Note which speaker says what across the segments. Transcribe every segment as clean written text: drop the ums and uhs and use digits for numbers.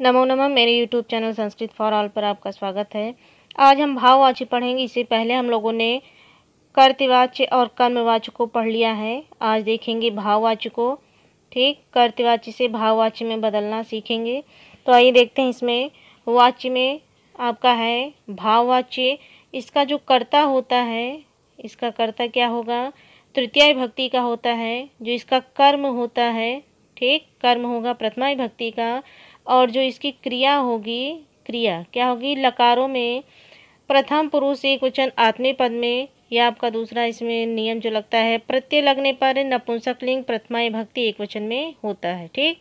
Speaker 1: नमो नमः। मेरे YouTube channel Sanskrit for all पर आपका स्वागत है। आज हम भाववाची पढ़ेंगे। इससे पहले हम लोगों ने कर्तवाच्य और कर्मवाच्य को पढ़ लिया है। आज देखेंगे भाववाच्य को। ठीक, कर्तवाच्य से भाववाच्य में बदलना सीखेंगे। तो आइए देखते हैं। इसमें वाच्य में आपका है भाववाच्य। इसका जो कर्ता होता है, इसका कर्ता क्या होगा? तृतीया विभक्ति का होता है। जो इसका कर्म होता है, ठीक, कर्म होगा प्रथमा विभक्ति का। और जो इसकी क्रिया होगी, क्रिया क्या होगी? लकारों में प्रथम पुरुष एकवचन आत्मनेपद पद में, या आपका दूसरा इसमें नियम जो लगता है, प्रत्यय लगने पर नपुंसकलिंग प्रथमा विभक्ति एकवचन में होता है। ठीक,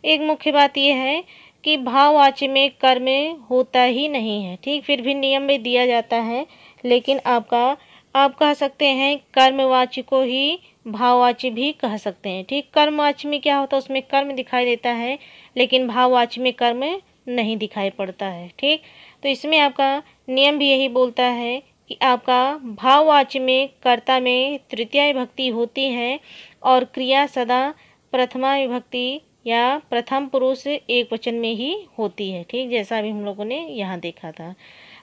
Speaker 1: एक मुख्य बात यह है कि भाववाच्य में कर्म होता ही नहीं है। ठीक, फिर भी नियम में दिया जाता है, लेकिन आप कह सकते हैं कर्मवाच्य को ही भाववाच्य भी कह सकते हैं। ठीक, कर्मवाच्य में क्या होता है? उसमें कर्म दिखाई देता है, लेकिन भाववाच्य में कर्म नहीं दिखाई पड़ता है। ठीक, तो इसमें आपका नियम भी यही बोलता है कि आपका भाववाच्य में कर्ता में तृतीया विभक्ति होती है और क्रिया सदा प्रथमा विभक्ति या प्रथम पुरुष एकवचन में ही होती है। ठीक, जैसा अभी हम लोगों ने यहाँ देखा था।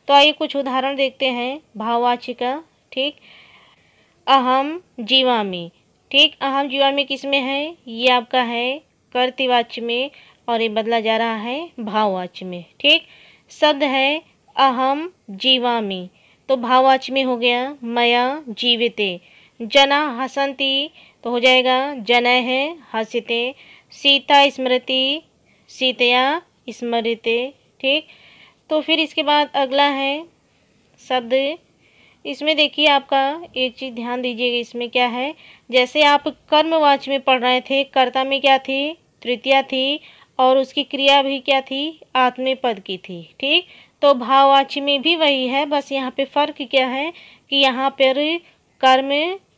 Speaker 1: तो आइए कुछ उदाहरण देखते हैं भाववाच्य का। ठीक, अहम जीवामि। ठीक, अहम जीवामि किस में है? ये आपका है कर्तवाच्य में, और ये बदला जा रहा है भाववाच्य में। ठीक, शब्द है अहम जीवामि, तो भाववाच्य में हो गया मया जीविते। जना हसन्ति, तो हो जाएगा जनैः हसिते। सीता स्मृति, सीतया स्मृते। ठीक, तो फिर इसके बाद अगला है शब्द। इसमें देखिए आपका एक चीज़ ध्यान दीजिएगा। इसमें क्या है? जैसे आप कर्मवाच्य में पढ़ रहे थे, कर्ता में क्या थी? तृतीया थी, और उसकी क्रिया भी क्या थी? आत्मनेपद की थी। ठीक, तो भाववाच्य में भी वही है, बस यहाँ पे फ़र्क क्या है कि यहाँ पर कर्म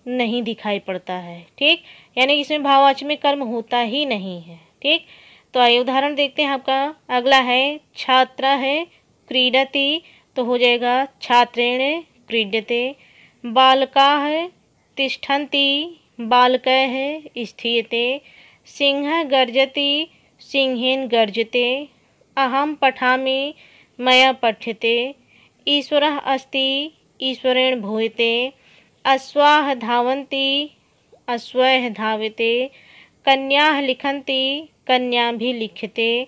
Speaker 1: नहीं दिखाई पड़ता है। ठीक, यानी कि इसमें भाववाच्य में कर्म होता ही नहीं है। ठीक, तो आइए उदाहरण देखते हैं। आपका अगला है छात्रा है क्रीडति, तो हो जाएगा छात्रेण क्रीड्यते। बालकाः तिष्ठन्ति, बालकैः स्थीयते। सिंहः गर्जति, सिंहेन गर्जते। अहं पठामि, मया पठ्यते। ईश्वरः अस्ति, ईश्वरेण भूयते। अश्वाः धावन्ति, अश्वैः धावते। कन्याः लिखन्ति, कन्याभिः लिख्यते।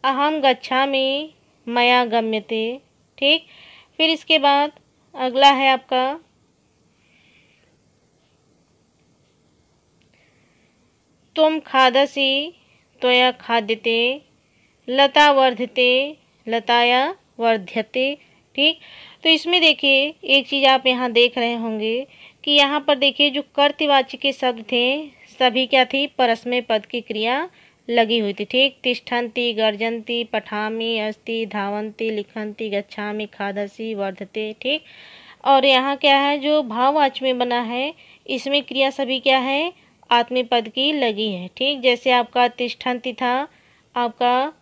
Speaker 1: अहं गच्छामि, मया गम्यते। ठीक, फिर इसके बाद अगला है आपका तुम खादसि, त्वया खाद्यते। लता वर्धते, लताया वर्ध्यते। ठीक, तो इसमें देखिए एक चीज़ आप यहाँ देख रहे होंगे कि यहाँ पर देखिए जो कर्तवाच्य के शब्द थे, सभी क्या थी? परस्मै पद की क्रिया लगी हुई थी। ठीक, तिष्ठन्ति, गर्जन्ति, पठामि, अस्ति, धावन्ति, लिखन्ति, गच्छामि, खादसि, वर्धते। ठीक, और यहाँ क्या है? जो भाववाच्य में बना है, इसमें क्रिया सभी क्या है? आत्मनेपद की लगी है। ठीक, जैसे आपका तिष्ठन्ति था आपका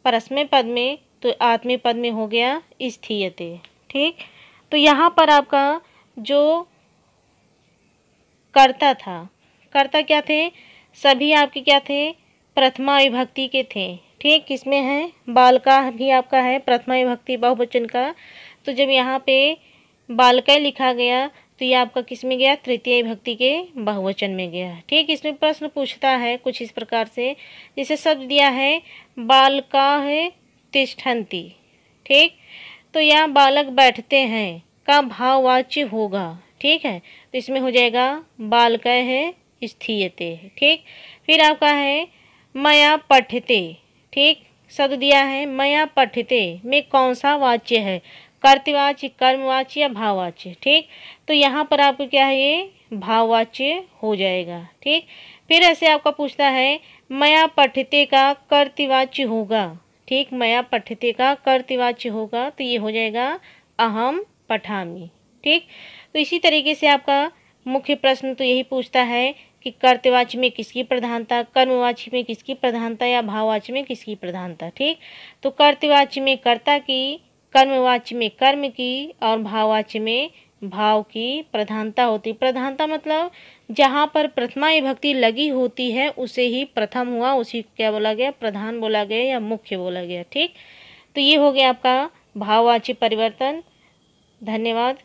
Speaker 1: परस्मै पद में, तो आत्मनेपद में हो गया स्थीयते। ठीक, तो यहाँ पर आपका जो कर्ता था, कर्ता क्या थे? सभी आपके क्या थे? प्रथमा विभक्ति के थे। ठीक, किसमें है? बालका भी आपका है प्रथमा विभक्ति बहुवचन का। तो जब यहाँ पे बालका लिखा गया, तो ये आपका किस में गया? तृतीय विभक्ति के बहुवचन में गया। ठीक, इसमें प्रश्न पूछता है कुछ इस प्रकार से, जैसे शब्द दिया है बालकाः तिष्ठन्ति। ठीक, तो यहाँ बालक बैठते हैं का भाववाच्य होगा। ठीक है, तो इसमें हो जाएगा बालकैः स्थीयते। ठीक, फिर आपका है मया पठ्यते। ठीक, शब्द दिया है मया पठ्यते में कौन सा वाच्य है? कर्तवाच्य, कर्मवाच्य या भाववाच्य? ठीक, तो यहाँ पर आपको क्या है? ये भाववाच्य हो जाएगा। ठीक, फिर ऐसे आपका पूछता है मया पठ्यते का कर्तवाच्य होगा। ठीक, मया पठ्यते का कर्तवाच्य होगा, तो ये हो जाएगा अहम पठामि। ठीक, तो इसी तरीके से आपका मुख्य प्रश्न तो यही पूछता है कि कर्तवाच्य में किसकी प्रधानता, कर्मवाच्य में किसकी प्रधानता, या भाववाच्य में किसकी प्रधानता। ठीक, तो कर्तवाच्य में कर्ता की, कर्मवाच्य में कर्म की, और भाववाच्य में भाव की प्रधानता होती। प्रधानता मतलब जहाँ पर प्रथमा विभक्ति लगी होती है उसे ही प्रथम हुआ, उसी को क्या बोला गया, प्रधान बोला गया या मुख्य बोला गया। ठीक, तो ये हो गया आपका भाववाची परिवर्तन। धन्यवाद।